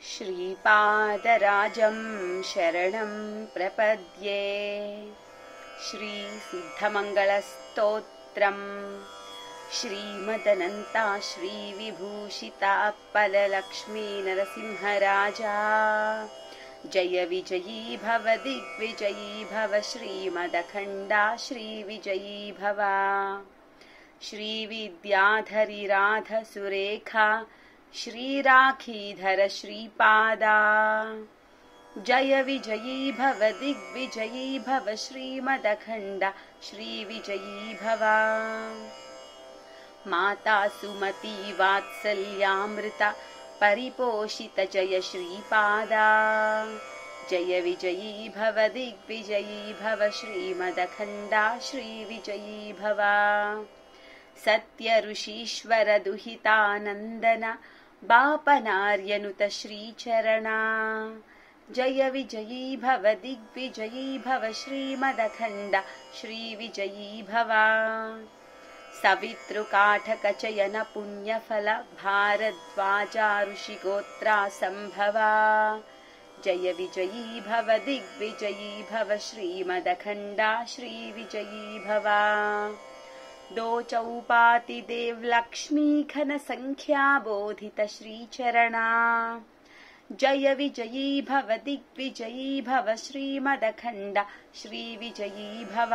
श्रीपादराजं शरणं प्रपद्ये। श्रीसिद्धमङ्गलस्तोत्रम् श्रीमदनन्ता श्रीविभूषिताप्पललक्ष्मी नरसिंहराजा। जय विजयी भव दिग्विजयी भव श्रीमदखण्डा श्रीविजयी भव। श्रीविद्याधरी राधसुरेखा श्रीराखीधर श्रीपादा। जय विजयी भव दिग्विजयी भव श्रीमदखण्डा श्रीविजयी भव। माता सुमती वात्सल्यामृता परिपोषित जय श्रीपादा। जय विजयी भव दिग्विजयी भव श्रीमदखण्डा श्रीविजयी भव। सत्य ऋषीश्वर दुहितानन्दन बापनार्यनुत श्रीचरणा। जय विजयी भव दिग्विजयी भव श्रीमदखण्डा श्रीविजयी भव। सवितृकाठक चयन पुण्यफल भारद्वाजा ऋषिगोत्रा सम्भवा। जय विजयी भव दिग्विजयी भव श्रीमदखण्डा श्रीविजयी भव। दो चौपाति देव लक्ष्मी घन संख्या बोधित श्रीचरणा। जय विजयी भव दिग्विजयी भव श्रीमदखण्डा श्रीविजयी भव।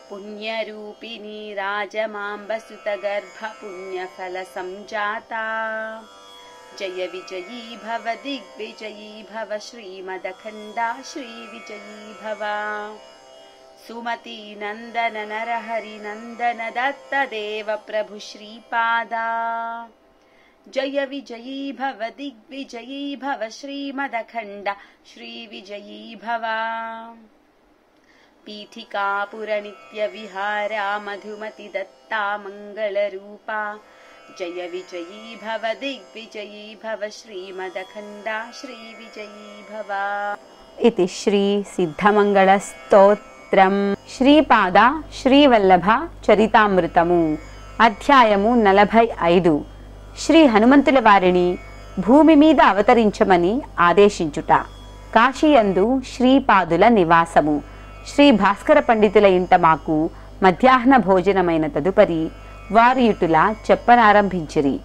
पुण्यरूपिणी राजमाम्बसुत गर्भ पुण्यफल संजाता। जय विजयी भव दिग्विजयी भव श्रीमदखण्डा श्रीविजयी भव। सुमती नंदन नरहरि नंदन दत्त देव प्रभु श्रीपादा। जय विजयी भव दिग्विजयी भव श्रीमदखण्डा श्रीविजयी भव। पीठिकापुर नित्य विहारा मधुमति दत्ता मंगलरूपा। जय विजयी भव दिग्विजयी भव श्रीमदखण्डा श्रीविजयी भव। इति श्री सिद्धमंगलस्तोत्रम् శ్రీపాద శ్రీవల్లభ చరితామృతము అధ్యాయము 45. శ్రీ హనుమంతుల వారిని భూమి మీద అవతరించమని ఆదేశించుట. కాశీయందు శ్రీపాదుల నివాసము. శ్రీ భాస్కర పండితుల ఇంట మాకు మధ్యాహ్న భోజనమైన తదుపరి వారు ఇటులా చెప్పనారంభించిరి.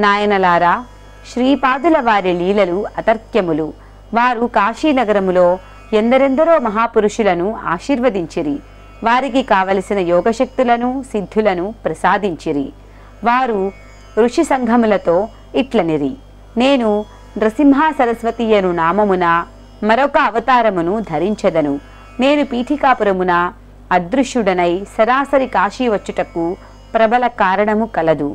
నాయనలారా, శ్రీపాదుల వారి లీలలు అతర్క్యములు. వారు కాశీనగరములో ఎందరెందరో మహాపురుషులను ఆశీర్వదించిరి. వారికి కావలసిన యోగశక్తులను సిద్ధులను ప్రసాదించిరి. వారు ఋషి సంఘములతో ఇట్లనిరి: నేను నృసింహ సరస్వతి అను నామమున మరొక అవతారమును ధరించెదను. నేను పీఠికాపురమున అదృశ్యుడనై సరాసరి కాశీ వచ్చుటకు ప్రబల కారణము కలదు.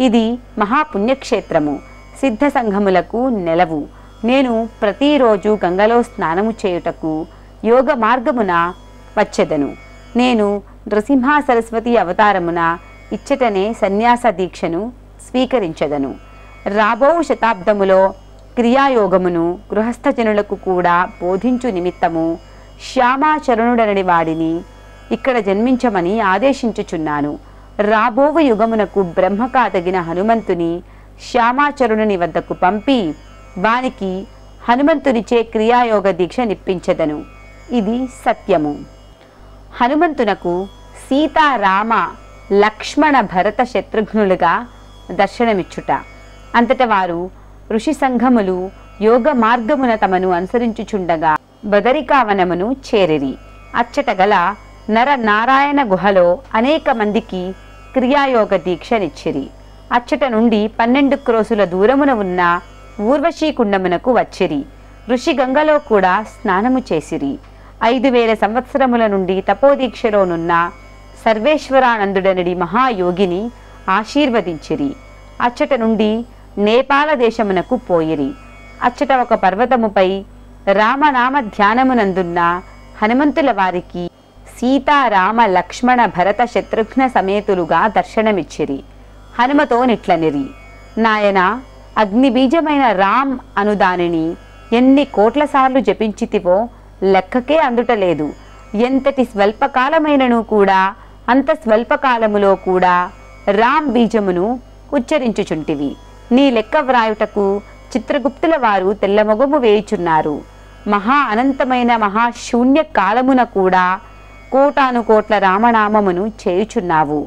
ఇది మహాపుణ్యక్షేత్రము, సిద్ధ సంఘములకు నెలవు. నేను ప్రతిరోజు గంగలో స్నానము చేయుటకు యోగ మార్గమున వచ్చెదను. నేను నృసింహ సరస్వతి అవతారమున ఇచ్చటనే సన్యాస దీక్షను స్వీకరించెదను. రాబో శతాబ్దములో క్రియాయోగమును గృహస్థజనులకు కూడా బోధించు నిమిత్తము శ్యామాచరణుడనడి వాడిని ఇక్కడ జన్మించమని ఆదేశించుచున్నాను. రాబోవు యుగమునకు బ్రహ్మకాదగిన హనుమంతుని శ్యామాచరుణుని వద్దకు పంపి వానికి హనుమంతునిచే క్రియాయోగ దీక్ష నిప్పించెదను. ఇది సత్యము. హనుమంతునకు సీతారామ లక్ష్మణ భరత శత్రుఘ్నులుగా దర్శనమిచ్చుట. అంతట వారు ఋషి సంఘములు యోగ మార్గమున తమను అనుసరించుచుండగా బదరికావనమును చేరిరి. అచ్చట గల నర నారాయణ గుహలో అనేక మందికి క్రియాయోగ దీక్షనిచ్చిరి. అచ్చట నుండి 12 క్రోసుల దూరమున ఉన్న ఊర్వశీకుండమునకు వచ్చిరి. ఋషి గంగలో కూడా స్నానము చేసిరి. 5000 సంవత్సరముల నుండి తపోదీక్షలోనున్న సర్వేశ్వరానందుడనడి మహాయోగిని ఆశీర్వదించిరి. అచ్చట నుండి నేపాల దేశమునకు పోయిరి. అచ్చట ఒక పర్వతముపై రామనామ ధ్యానమునందున్న హనుమంతుల వారికి సీతారామ లక్ష్మణ భరత శత్రుఘ్న సమేతులుగా దర్శనమిచ్చిరి. హనుమతో నిట్లనిరి: నాయన, అగ్నిబీజమైన రామ్ అను దానిని ఎన్ని కోట్ల సార్లు జపించితివో లెక్కకే అందుటలేదు. ఎంతటి స్వల్పకాలమైనను కూడా అంత స్వల్పకాలములో కూడా రామ్ బీజమును ఉచ్చరించుచుంటివి. నీ లెక్క వ్రాయుటకు చిత్రగుప్తుల వారు తెల్లమొగము వేయుచున్నారు. మహా అనంతమైన మహాశూన్య కాలమున కూడా కోటాను కోట్ల రామనామమును చేయుచున్నావు.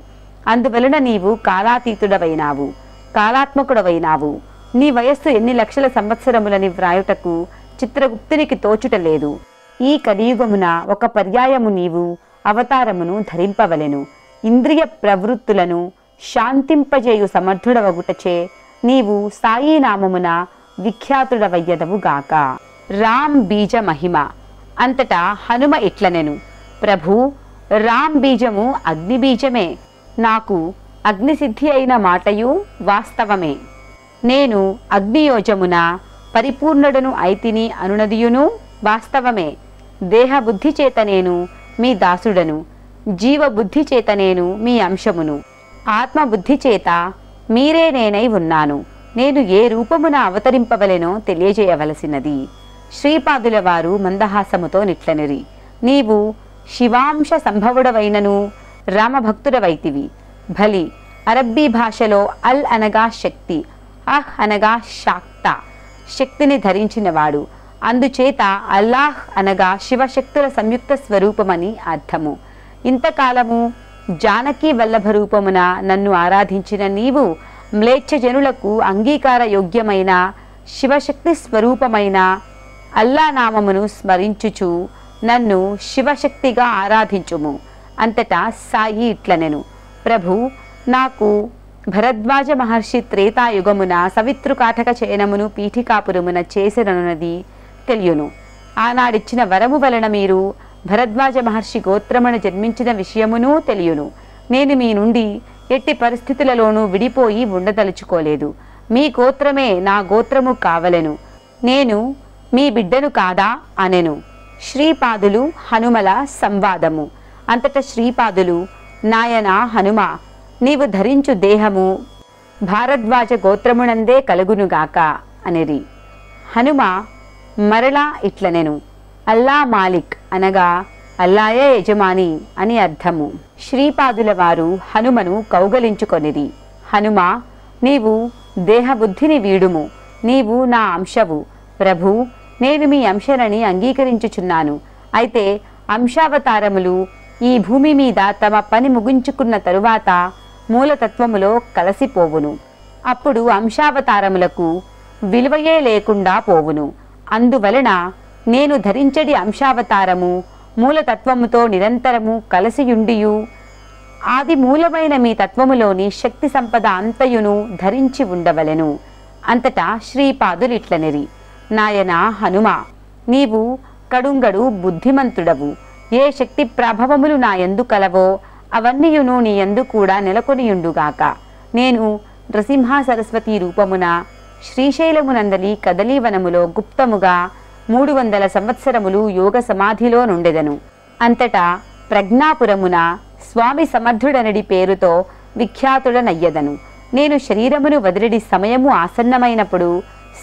అందువలన నీవు కాలాతీతుడవైనావు, కాలాత్మకుడవైనావు. నీ వయస్సు ఎన్ని లక్షల సంవత్సరములని వ్రాయుటకు చిత్రగుప్తునికి తోచుటలేదు. ఈ కలియుగమున ఒక పర్యాయము నీవు అవతారమును ధరింపవలెను. ఇంద్రియ ప్రవృత్తులను శాంతింపజేయు సమర్థుడవగుటచే నీవు సాయి నామమున విఖ్యాతుడవయ్యదవుగాక. రామ్ బీజ మహిమ. అంతటా హనుమ ఇట్లనెను, ప్రభు, రామ్ బీజము అగ్నిబీజమే. నాకు అగ్నిసిద్ధి అయిన మాటయు వాస్తవమే. నేను అగ్నియోజమున పరిపూర్ణుడను అయితిని అనునదియును వాస్తవమే. దేహబుద్ధి చేత నేను మీ దాసుడను, జీవబుద్ధి చేత నేను మీ అంశమును, ఆత్మబుద్ధి చేత మీరే నేనై ఉన్నాను. నేను ఏ రూపమున అవతరింపవలెనో తెలియజేయవలసినది. శ్రీపాదుల వారు మందహాసముతో నిట్లనిరి, నీవు శివాంశ సంభవుడవైనను రామభక్తుడవైతివి. భలి, అరబ్బీ భాషలో అల్ అనగా శక్తి, అహ్ అనగా శాక్త, శక్తిని ధరించినవాడు. అందుచేత అల్లాహ్ అనగా శివశక్తుల సంయుక్త స్వరూపమని అర్థము. ఇంతకాలము జానకీ వల్లభ రూపమున నన్ను ఆరాధించిన నీవు మ్లేచ్ఛ జనులకు అంగీకార యోగ్యమైన శివశక్తి స్వరూపమైన అల్లా నామమును స్మరించుచు నన్ను శివశక్తిగా ఆరాధించుము. అంతటా సాయి ఇట్లనెను, ప్రభు, నాకు భరద్వాజ మహర్షి త్రేతాయుగమున సవితృకాటక చయనమును పీఠికాపురమున చేసిననున్నది తెలియను. ఆనాడిచ్చిన వరము వలన మీరు భరద్వాజ మహర్షి గోత్రమున జన్మించిన విషయమును తెలియను. నేను మీ నుండి ఎట్టి పరిస్థితులలోనూ విడిపోయి ఉండదలుచుకోలేదు. మీ గోత్రమే నా గోత్రము కావలెను. నేను మీ బిడ్డను కాదా అనెను. శ్రీపాదులు హనుమల సంవాదము. అంతట శ్రీపాదులు, నాయనా హనుమ, నీవు ధరించు దేహము భారద్వాజ గోత్రమునందే కలుగునుగాక అనిరి. హనుమ మరలా ఇట్లనెను, అల్లా మాలిక్ అనగా అల్లాయే యజమాని అని అర్థము. శ్రీపాదుల వారు హనుమను కౌగలించుకొనిరి. హనుమ, నీవు దేహబుద్ధిని వీడుము, నీవు నా అంశవు. ప్రభు, నేను మీ అంశనని అంగీకరించుచున్నాను. అయితే అంశావతారములు ఈ భూమి మీద తమ పని ముగించుకున్న తరువాత మూలతత్వములో కలసిపోవును. అప్పుడు అంశావతారములకు విలువయే లేకుండా పోవును. అందువలన నేను ధరించడి అంశావతారము మూలతత్వముతో నిరంతరము కలసియుండియు ఆది మూలమైన మీ తత్వములోని శక్తి సంపద అంతయును ధరించి ఉండవలెను. అంతటా శ్రీపాదులిట్లనిరి, నాయనా హనుమ, నీవు కడుంగడు బుద్ధిమంతుడవు. ఏ శక్తి ప్రభావములు నా యందు కలవో అవన్నీయును నీ యందు కూడా నెలకొనియుండుగాక. నేను నృసింహ సరస్వతి రూపమున శ్రీశైలమునందలి కదలీవనములో గుప్తముగా 300 సంవత్సరములు యోగ సమాధిలో నుండెదను. అంతటా ప్రజ్ఞాపురమున స్వామి సమర్థుడనడి పేరుతో విఖ్యాతుడనయ్యదను. నేను శరీరమును వదిలిడి సమయము ఆసన్నమైనప్పుడు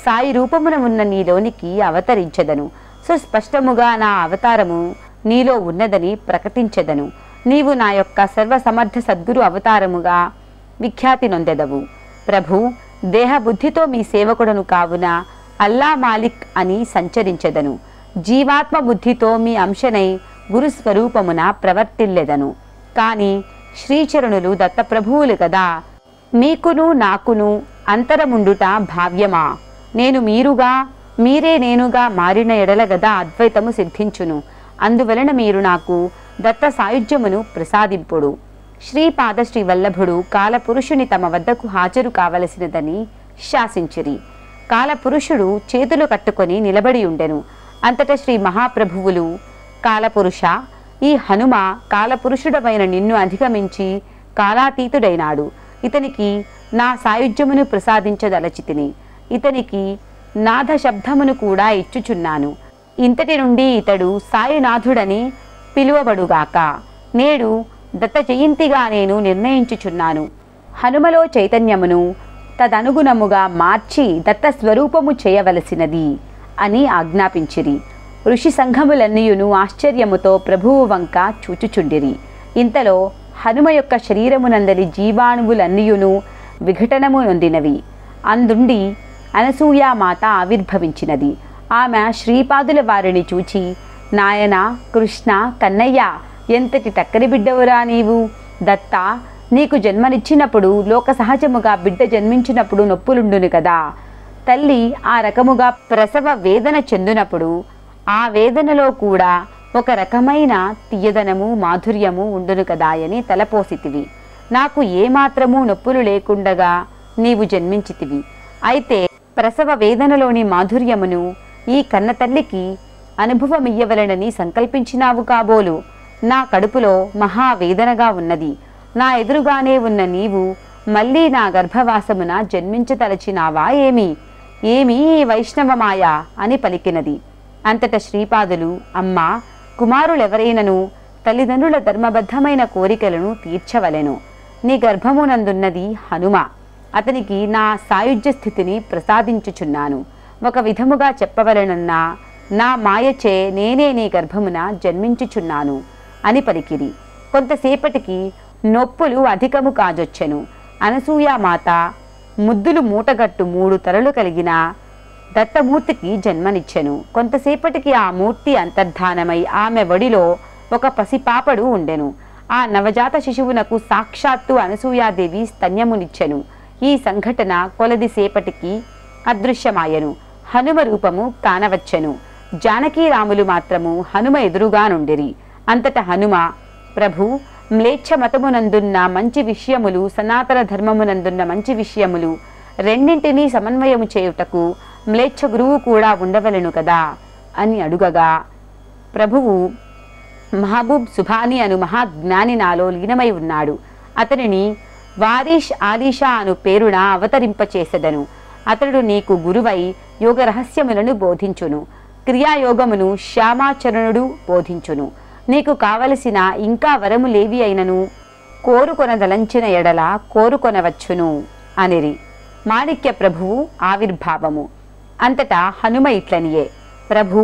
సాయి రూపమున ఉన్న నీలోనికి అవతరించెదను. సుస్పష్టముగా నా అవతారము నీలో ఉన్నదని ప్రకటించెదను. నీవు నా యొక్క సర్వసమర్థ సద్గురు అవతారముగా విఖ్యాతి నొందెదవు. ప్రభు, దేహబుద్ధితో మీ సేవకుడను కావున అల్లా మాలిక్ అని సంచరించెదను. జీవాత్మ బుద్ధితో మీ అంశనై గురుస్వరూపమున ప్రవర్తిల్లెదను. కాని శ్రీచరణులు దత్తప్రభువులు కదా, మీకును నాకును అంతరముండుట భావ్యమా? నేను మీరుగా, మీరే నేనుగా మారిన ఎడల గదా అద్వైతము సిద్ధించును. అందువలన మీరు నాకు దత్త సాయుధ్యమును ప్రసాదింపుడు. శ్రీపాద శ్రీ వల్లభుడు కాలపురుషుని తమ వద్దకు హాజరు కావలసినదని శాసించిరి. కాలపురుషుడు చేతులు కట్టుకొని నిలబడి ఉండెను. అంతట శ్రీ మహాప్రభువులు, కాలపురుష, ఈ హనుమ కాలపురుషుడమైన నిన్ను అధిగమించి కాలాతీతుడైనాడు. ఇతనికి నా సాయుధ్యమును ప్రసాదించదలచితిని. ఇతనికి నాద శబ్దమును కూడా ఇచ్చుచున్నాను. ఇంతటి నుండి ఇతడు సాయినాథుడని పిలువబడుగాక. నేడు దత్త జయంతిగా నేను నిర్ణయించుచున్నాను. హనుమలో చైతన్యమును తదనుగుణముగా మార్చి దత్త స్వరూపము చేయవలసినది అని ఆజ్ఞాపించిరి. ఋషి సంఘములన్నీయును ఆశ్చర్యముతో ప్రభువు వంక చూచుచుండిరి. ఇంతలో హనుమ యొక్క శరీరమునందలి జీవాణువులన్నీయును విఘటనము నొందినవి. అందుండి అనసూయామాత ఆవిర్భవించినది. ఆమె శ్రీపాదుల వారిని చూచి, నాయన కృష్ణ, కన్నయ్య, ఎంతటి టక్కరి బిడ్డవురా నీవు! దత్త, నీకు జన్మనిచ్చినప్పుడు లోక సహజముగా బిడ్డ జన్మించినప్పుడు నొప్పులుండును కదా. తల్లి ఆ రకముగా ప్రసవ వేదన చెందినప్పుడు ఆ వేదనలో కూడా ఒక రకమైన తీయదనము, మాధుర్యము ఉండును కదా అని తలపోసితివి. నాకు ఏమాత్రమూ నొప్పులు లేకుండగా నీవు జన్మించితివి. అయితే ప్రసవ వేదనలోని మాధుర్యమును ఈ కన్న తల్లికి అనుభవమియ్యవలనని సంకల్పించినావు కాబోలు. నా కడుపులో మహావేదనగా ఉన్నది. నా ఎదురుగానే ఉన్న నీవు మళ్ళీ నా గర్భవాసమున జన్మించతలచినావా ఏమి? ఏమీ వైష్ణవమాయ అని పలికినది. అంతట శ్రీపాదులు, అమ్మా, కుమారులెవరైనను తల్లిదండ్రుల ధర్మబద్ధమైన కోరికలను తీర్చవలెను. నీ గర్భమునందున్నది హనుమ. అతనికి నా సాయుజ్య స్థితిని ప్రసాదించుచున్నాను. ఒక విధముగా చెప్పవలనన్నా నా మాయచే నేనే నీ గర్భమున జన్మించుచున్నాను అని పలికిరి. కొంతసేపటికి నొప్పులు అధికము కాజొచ్చెను. అనసూయామాత ముద్దులు మూటగట్టు 3 తలలు కలిగిన దత్తమూర్తికి జన్మనిచ్చెను. కొంతసేపటికి ఆ మూర్తి అంతర్ధానమై ఆమె వడిలో ఒక పసిపాపడు ఉండెను. ఆ నవజాత శిశువునకు సాక్షాత్తు అనసూయాదేవి స్తన్యమునిచ్చెను. ఈ సంఘటన కొలదిసేపటికి అదృశ్యమాయెను. హనుమ రూపము కానవచ్చెను. జానకీరాములు మాత్రము హనుమ ఎదురుగానుండిరి. అంతట హనుమ, ప్రభు, మ్లేచ్ఛ మతమునందున్న మంచి విషయములు, సనాతన ధర్మమునందున్న మంచి విషయములు రెండింటినీ సమన్వయము చేయుటకు మ్లేచ్ఛ గురువు కూడా ఉండవలెను కదా అని అడుగగా, ప్రభువు మహబూబ్ సుభాని అను మహాజ్ఞాని నాలో లీనమై ఉన్నాడు. అతనిని వారీష్ ఆలీషా అను పేరున అవతరింపచేసెదను. అతడు నీకు గురువై యోగ రహస్యములను బోధించును. క్రియాయోగమును శ్యామాచరణుడు బోధించును. నీకు కావలసిన ఇంకా వరములేవి అయినను కోరుకొనదలంచిన ఎడల కోరుకొనవచ్చును అనిరి. మాణిక్య ప్రభువు ఆవిర్భావము. అంతటా హనుమ ఇట్లనియే, ప్రభు,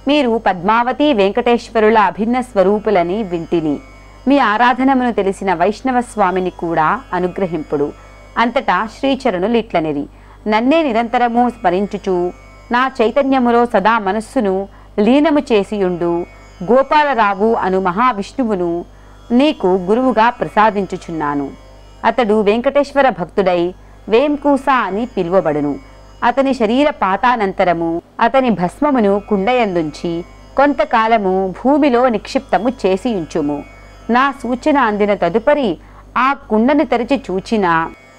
మీరు పద్మావతి వెంకటేశ్వరుల అభిన్న స్వరూపులని వింటిని. మీ ఆరాధనమును తెలిసిన వైష్ణవ స్వామిని కూడా అనుగ్రహింపుడు. అంతటా శ్రీచరణులు ఇట్లనిరి, నన్నే నిరంతరము స్మరించుచు నా చైతన్యములో సదా మనస్సును లీనము చేసియుండు గోపాలరావు అను మహావిష్ణువును నీకు గురువుగా ప్రసాదించుచున్నాను. అతడు వెంకటేశ్వర భక్తుడై వేంకూస అని పిలువబడును. అతని శరీర పాతానంతరము అతని భస్మమును కుండయందుంచి కొంతకాలము భూమిలో నిక్షిప్తము చేసియుంచుము. నా సూచన అందిన తదుపరి ఆ కుండను తెరచి చూచిన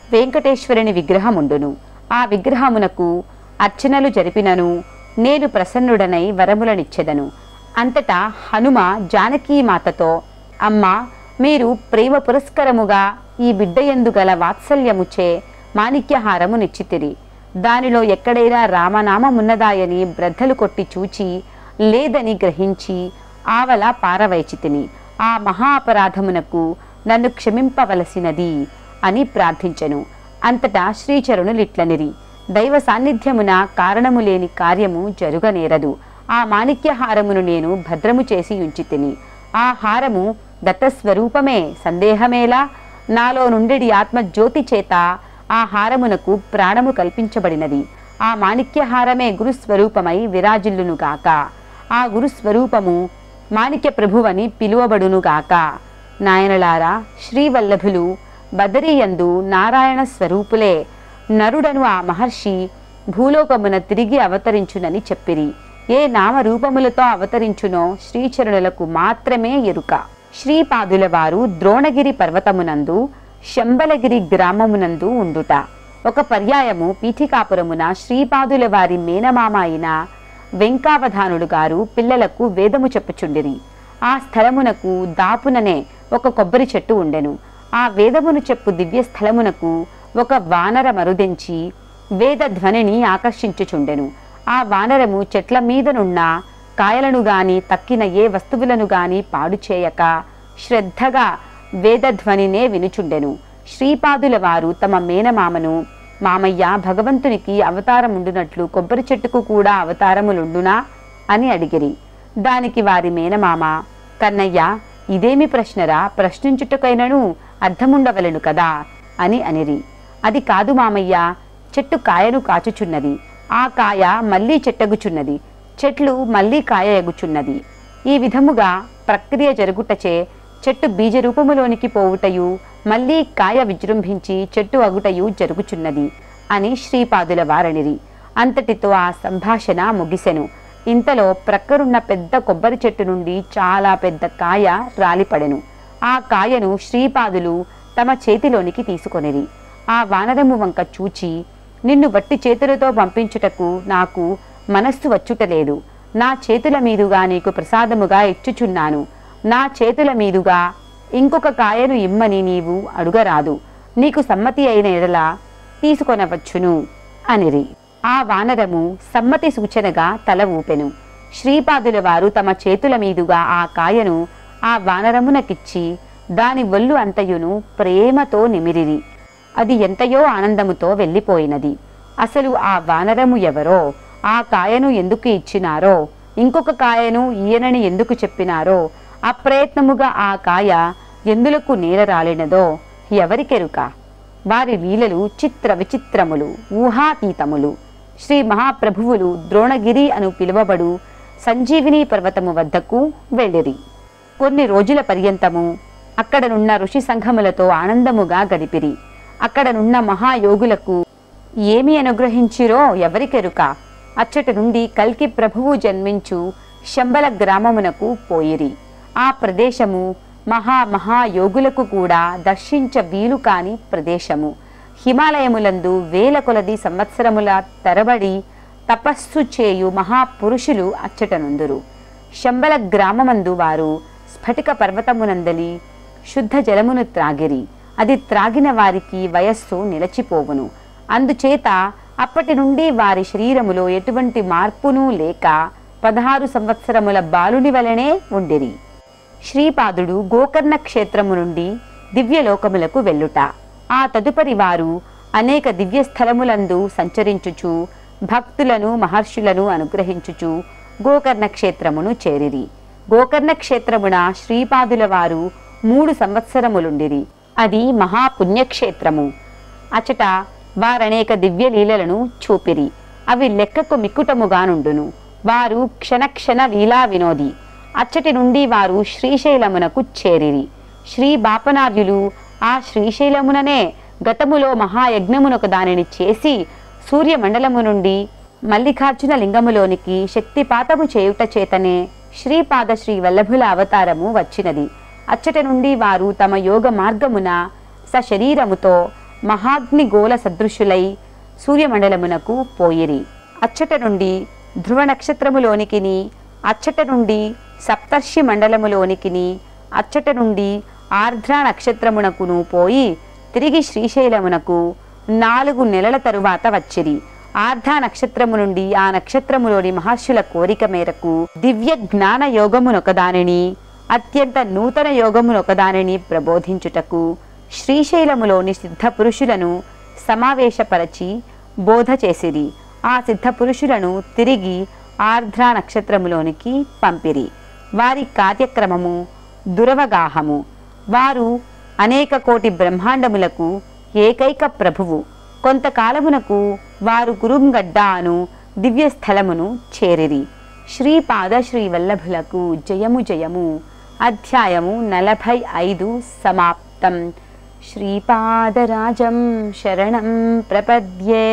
వెంకటేశ్వరుని విగ్రహముండును. ఆ విగ్రహమునకు అర్చనలు జరిపినను నేను ప్రసన్నుడనై వరములనిచ్చెదను. అంతటా హనుమ జానకీమాతతో, అమ్మా, మీరు ప్రేమ పురస్కరముగా ఈ బిడ్డయందు గల వాత్సల్యముచే మాణిక్యహారము నిచ్చితిరి. దానిలో ఎక్కడైనా రామనామమున్నదాయని బ్రద్దలు కొట్టి చూచి లేదని గ్రహించి ఆవల పారవైచితిని. ఆ మహా అపరాధమునకు నన్ను క్షమింపవలసినది అని ప్రార్థించెను. అంతటా శ్రీచరణులిట్లనిరి, దైవ సాన్నిధ్యమున కారణము లేని కార్యము జరుగనేరదు. ఆ మాణిక్యహారమును నేను భద్రము చేసి ఉంచితిని. ఆ హారము దత్తస్వరూపమే, సందేహమేలా? నాలో నుండి ఆత్మజ్యోతి చేత ఆ హారమునకు ప్రాణము కల్పించబడినది. ఆ మాణిక్యహారమే గురుస్వరూపమై విరాజిల్లునుగాక. ఆ గురుస్వరూపము మాణిక్య ప్రభువని పిలువబడునుగాక. నాయనలారా, శ్రీవల్లభులు బదరీయందు నారాయణ స్వరూపులే నరుడను ఆ మహర్షి భూలోకమున తిరిగి అవతరించునని చెప్పిరి. ఏ నామరూపములతో అవతరించునో శ్రీచరణులకు మాత్రమే ఎరుక. శ్రీపాదుల వారు ద్రోణగిరి పర్వతమునందు శంబలగిరి గ్రామమునందు ఉండుట. ఒక పర్యాయము పీఠికాపురమున శ్రీపాదుల వారి మేనమామ అయిన వెంకావధానుడు గారు పిల్లలకు వేదము చెప్పుచుండిరి. ఆ స్థలమునకు దాపుననే ఒక కొబ్బరి చెట్టు ఉండెను. ఆ వేదమును చెప్పు దివ్య స్థలమునకు ఒక వానర మరుదెంచి వేద ధ్వనిని ఆకర్షించుచుండెను. ఆ వానరము చెట్ల మీదనున్న కాయలను గాని తక్కిన ఏ వస్తువులను గాని పాడు చేయక శ్రద్ధగా వేదధ్వనినే వినుచుండెను. శ్రీపాదుల వారు తమ మేనమామను, మామయ్య, భగవంతునికి అవతారముండునట్లు కొబ్బరి చెట్టుకు కూడా అవతారములుండునా అని అడిగిరి. దానికి వారి మేనమామ, కన్నయ్య, ఇదేమి ప్రశ్నరా? ప్రశ్నించుటకైనను అర్థముండవలెను కదా అని అనిరి. అది కాదు మామయ్య, చెట్టు కాయను కాచుచున్నది. ఆ కాయ మళ్ళీ చెట్టగుచున్నది. చెట్లు మళ్ళీ కాయ ఎగుచున్నది. ఈ విధముగా ప్రక్రియ జరుగుటచే చెట్టు బీజరూపములోనికి పోవుటయు మళ్ళీ కాయ విజృంభించి చెట్టు అగుటయు జరుగుచున్నది అని శ్రీపాదుల వారనిరి. అంతటితో ఆ సంభాషణ ముగిసెను. ఇంతలో ప్రక్కరున్న పెద్ద కొబ్బరి చెట్టు నుండి చాలా పెద్ద కాయ రాలిపడెను. ఆ కాయను శ్రీపాదులు తమ చేతిలోనికి తీసుకొనిరి. ఆ వానరము వంక చూచి, నిన్ను వట్టి చేతులతో పంపించుటకు నాకు మనస్సు వచ్చుటలేదు. నా చేతుల మీదుగా నీకు ప్రసాదముగా ఇచ్చుచున్నాను. నా చేతుల మీదుగా ఇంకొక కాయను ఇమ్మని నీవు అడుగరాదు. నీకు సమ్మతి అయిన ఎడల తీసుకొనవచ్చును అనిరి. ఆ వానరము సమ్మతి సూచనగా తల ఊపెను. శ్రీపాదుల వారు తమ చేతుల మీదుగా ఆ కాయను ఆ వానరమునకిచ్చి దాని ఒళ్ళు అంతయును ప్రేమతో నిమిరిరి. అది ఎంతయో ఆనందముతో వెళ్ళిపోయినది. అసలు ఆ వానరము ఎవరో, ఆ కాయను ఎందుకు ఇచ్చినారో, ఇంకొక కాయను ఈయనని ఎందుకు చెప్పినారో, అప్రయత్నముగా ఆ కాయ ఎందులకు నేల రాలినదో ఎవరికెరుక. వారి లీలలు చిత్ర విచిత్రములు, ఊహాతీతములు. శ్రీ మహాప్రభువులు ద్రోణగిరి అను పిలువబడు సంజీవిని పర్వతము వద్దకు వెళ్ళిరి. కొన్ని రోజుల పర్యంతము అక్కడనున్న ఋషి సంఘములతో ఆనందముగా గడిపిరి. అక్కడనున్న మహాయోగులకు ఏమి అనుగ్రహించిరో ఎవరికెరుక. అచ్చటి నుండి కల్కి ప్రభువు జన్మించు శంబల గ్రామమునకు పోయిరి. ఆ ప్రదేశము మహాయోగులకు కూడా దర్శించ వీలు కాని ప్రదేశము. హిమాలయములందు వేల కొలది సంవత్సరముల తరబడి తపస్సు చేయు మహాపురుషులు అచ్చటనుందురు. శంబల గ్రామమందు వారు స్ఫటిక పర్వతమునందలి శుద్ధ జలమును త్రాగిరి. అది త్రాగిన వారికి వయస్సు నిలచిపోవును. అందుచేత అప్పటి నుండి వారి శరీరములో ఎటువంటి మార్పునూ లేక 16 సంవత్సరముల బాలుని వలనే ఉండిరి. శ్రీపాదుడు గోకర్ణ క్షేత్రము నుండి దివ్యలోకములకు వెళ్ళుట. ఆ తదుపరి వారు అనేక దివ్యస్థలములందు సంచరించుచు భక్తులను మహర్షులను అనుగ్రహించుచు గోకర్ణ క్షేత్రమును చేరిరి. గోకర్ణ క్షేత్రమున శ్రీపాదుల వారు 3 సంవత్సరములుండిరి. అది మహాపుణ్యక్షేత్రము. అచట వారనేక దివ్యలీలలను చూపిరి. అవి లెక్కకు మిక్కుటముగా నుండును. వారు క్షణక్షణ లీలా వినోది. అచ్చటి నుండి వారు శ్రీశైలమునకు చేరిరి. శ్రీ బాపనార్యులు ఆ శ్రీశైలముననే గతములో మహాయజ్ఞమునొక దానిని చేసి సూర్యమండలము నుండి మల్లికార్జున లింగములోనికి శక్తిపాతము చేయుట చేతనే శ్రీపాద శ్రీ వల్లభుల అవతారము వచ్చినది. అచ్చట నుండి వారు తమ యోగ మార్గమున సశరీరముతో మహాగ్నిగోళ సదృశులై సూర్యమండలమునకు పోయిరి. అచ్చట నుండి ధ్రువ నక్షత్రములోనికిని, అచ్చట నుండి సప్తర్షి మండలములోనికిని, అచ్చట నుండి ఆర్ద్ర నక్షత్రమునకును పోయి తిరిగి శ్రీశైలమునకు 4 నెలల తరువాత వచ్చిరి. ఆర్ధ నక్షత్రము నుండి ఆ నక్షత్రములోని మహర్షుల కోరిక మేరకు దివ్య జ్ఞాన యోగమునొకదానిని, అత్యంత నూతన యోగమునొకదానిని ప్రబోధించుటకు శ్రీశైలములోని సిద్ధపురుషులను సమావేశపరచి బోధ చేసిరి. ఆ సిద్ధపురుషులను తిరిగి ఆర్ద్ర నక్షత్రములోనికి పంపిరి. వారి కార్యక్రమము దురవగాహము. వారు అనేక కోటి బ్రహ్మాండములకు ఏకైక ప్రభువు. కొంతకాలమునకు వారు కురుంగడ్డ అను దివ్యస్థలమును చేరిరి. శ్రీపాద శ్రీ వల్లభులకు జయము జయము. అధ్యాయము 45 సమాప్తం. శ్రీపాదరాజం శరణం ప్రపద్యే.